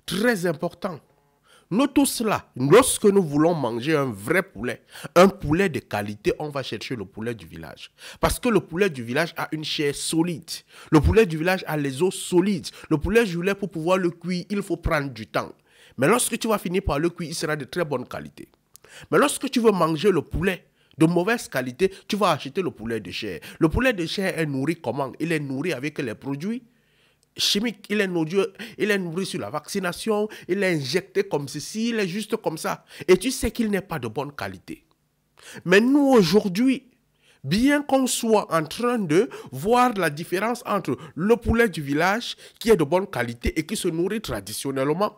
très important. Nous tous là, lorsque nous voulons manger un vrai poulet, un poulet de qualité, on va chercher le poulet du village. Parce que le poulet du village a une chair solide. Le poulet du village a les os solides. Le poulet du village, pour pouvoir le cuire, il faut prendre du temps. Mais lorsque tu vas finir par le cuire, il sera de très bonne qualité. Mais lorsque tu veux manger le poulet de mauvaise qualité, tu vas acheter le poulet de chair. Le poulet de chair est nourri comment? Il est nourri avec les produits chimique, il est nourri sur la vaccination, il est injecté comme ceci, il est juste comme ça. Et tu sais qu'il n'est pas de bonne qualité. Mais nous, aujourd'hui, bien qu'on soit en train de voir la différence entre le poulet du village, qui est de bonne qualité et qui se nourrit traditionnellement,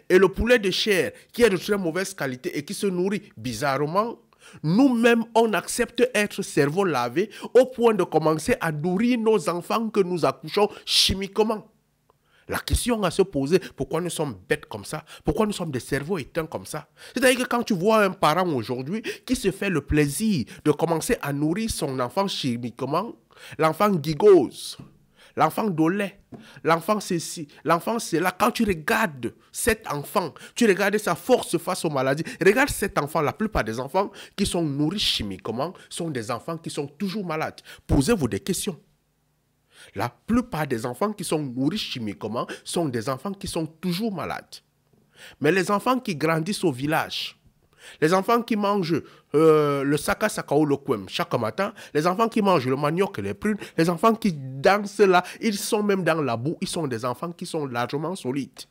et le poulet de chair, qui est de très mauvaise qualité et qui se nourrit bizarrement, nous-mêmes, on accepte être cerveau lavé au point de commencer à nourrir nos enfants que nous accouchons chimiquement. La question à se poser, pourquoi nous sommes bêtes comme ça? Pourquoi nous sommes des cerveaux éteints comme ça? C'est-à-dire que quand tu vois un parent aujourd'hui qui se fait le plaisir de commencer à nourrir son enfant chimiquement, l'enfant gigose. L'enfant dolait, l'enfant ceci, l'enfant c'est là. Quand tu regardes cet enfant, tu regardes sa force face aux maladies. Regarde cet enfant, la plupart des enfants qui sont nourris chimiquement sont des enfants qui sont toujours malades. Posez-vous des questions. La plupart des enfants qui sont nourris chimiquement sont des enfants qui sont toujours malades. Mais les enfants qui grandissent au village, les enfants qui mangent le saka sakao le kwem chaque matin, les enfants qui mangent le manioc et les prunes, les enfants qui dansent là, ils sont même dans la boue, ils sont des enfants qui sont largement solides.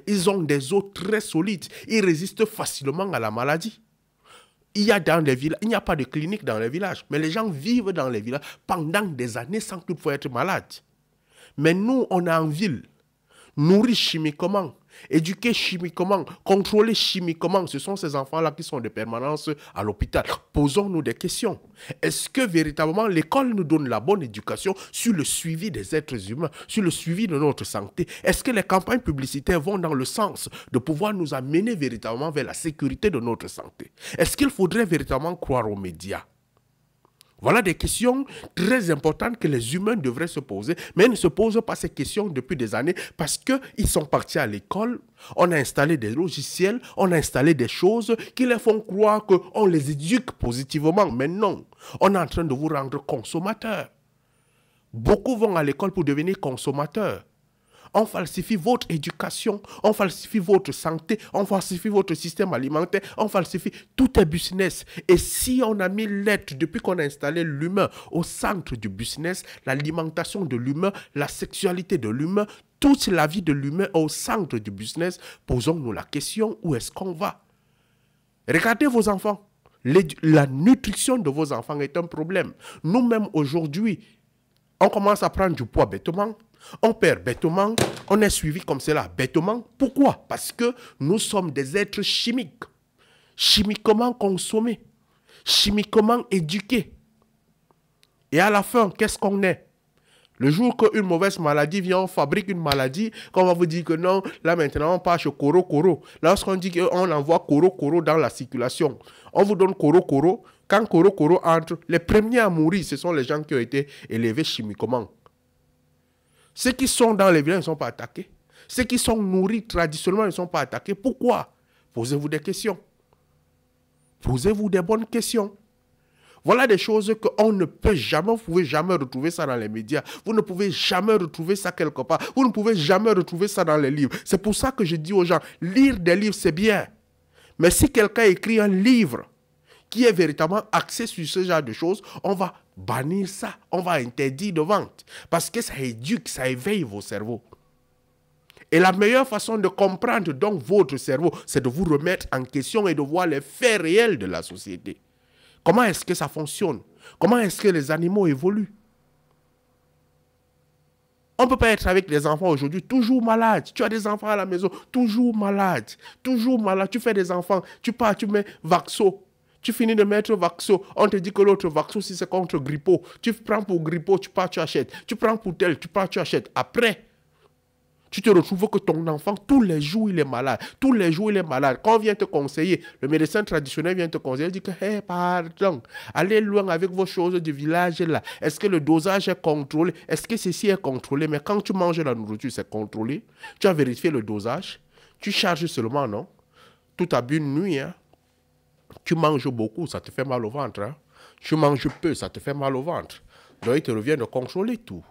Ils ont des os très solides, ils résistent facilement à la maladie. Il y a dans les villages, il n'y a pas de clinique dans les villages, mais les gens vivent dans les villages pendant des années sans toutefois être malades. Mais nous, on est en ville, nourris chimiquement, éduqués chimiquement, contrôlés chimiquement. Ce sont ces enfants-là qui sont de permanence à l'hôpital. Posons-nous des questions. Est-ce que véritablement l'école nous donne la bonne éducation sur le suivi des êtres humains, sur le suivi de notre santé? Est-ce que les campagnes publicitaires vont dans le sens de pouvoir nous amener véritablement vers la sécurité de notre santé? Est-ce qu'il faudrait véritablement croire aux médias? Voilà des questions très importantes que les humains devraient se poser, mais ils ne se posent pas ces questions depuis des années parce qu'ils sont partis à l'école, on a installé des logiciels, on a installé des choses qui les font croire qu'on les éduque positivement. Mais non, on est en train de vous rendre consommateurs. Beaucoup vont à l'école pour devenir consommateurs. On falsifie votre éducation, on falsifie votre santé, on falsifie votre système alimentaire, on falsifie tout est business. Et si on a mis l'être depuis qu'on a installé l'humain au centre du business, l'alimentation de l'humain, la sexualité de l'humain, toute la vie de l'humain au centre du business, posons-nous la question, où est-ce qu'on va? Regardez vos enfants. La nutrition de vos enfants est un problème. Nous-mêmes aujourd'hui, on commence à prendre du poids bêtement. On perd bêtement, on est suivi comme cela bêtement. Pourquoi? Parce que nous sommes des êtres chimiques, chimiquement consommés, chimiquement éduqués. Et à la fin, qu'est-ce qu'on est? Le jour qu'une mauvaise maladie vient, on fabrique une maladie, qu'on va vous dire que non, là maintenant on passe Koro Koro. Lorsqu'on dit qu'on envoie Koro Koro dans la circulation, on vous donne Koro Koro. Quand Koro Koro entre, les premiers à mourir, ce sont les gens qui ont été élevés chimiquement. Ceux qui sont dans les villages ne sont pas attaqués. Ceux qui sont nourris traditionnellement ne sont pas attaqués. Pourquoi? Posez-vous des questions. Posez-vous des bonnes questions. Voilà des choses qu'on ne peut jamais, vous ne pouvez jamais retrouver ça dans les médias. Vous ne pouvez jamais retrouver ça quelque part. Vous ne pouvez jamais retrouver ça dans les livres. C'est pour ça que je dis aux gens, lire des livres, c'est bien. Mais si quelqu'un écrit un livre qui est véritablement axé sur ce genre de choses, on va bannir ça, on va interdire de vente. Parce que ça éduque, ça éveille vos cerveaux. Et la meilleure façon de comprendre donc votre cerveau, c'est de vous remettre en question et de voir les faits réels de la société. Comment est-ce que ça fonctionne? Comment est-ce que les animaux évoluent? On ne peut pas être avec les enfants aujourd'hui toujours malades. Tu as des enfants à la maison, toujours malades. Toujours malades. Tu fais des enfants, tu pars, tu mets Vaxo. Tu finis de mettre Vaxo, on te dit que l'autre Vaxo, si c'est contre Grippo, tu prends pour Grippo, tu pars, tu achètes. Tu prends pour tel, tu pars, tu achètes. Après, tu te retrouves que ton enfant, tous les jours, il est malade. Tous les jours, il est malade. Quand on vient te conseiller, le médecin traditionnel vient te conseiller, il dit que, hey, pardon, allez loin avec vos choses du village là. Est-ce que le dosage est contrôlé? Est-ce que ceci est contrôlé? Mais quand tu manges la nourriture, c'est contrôlé. Tu as vérifié le dosage. Tu charges seulement, non? Tout à une nuit, hein? Tu manges beaucoup, ça te fait mal au ventre. Hein? Tu manges peu, ça te fait mal au ventre. Donc, il te revient de contrôler tout.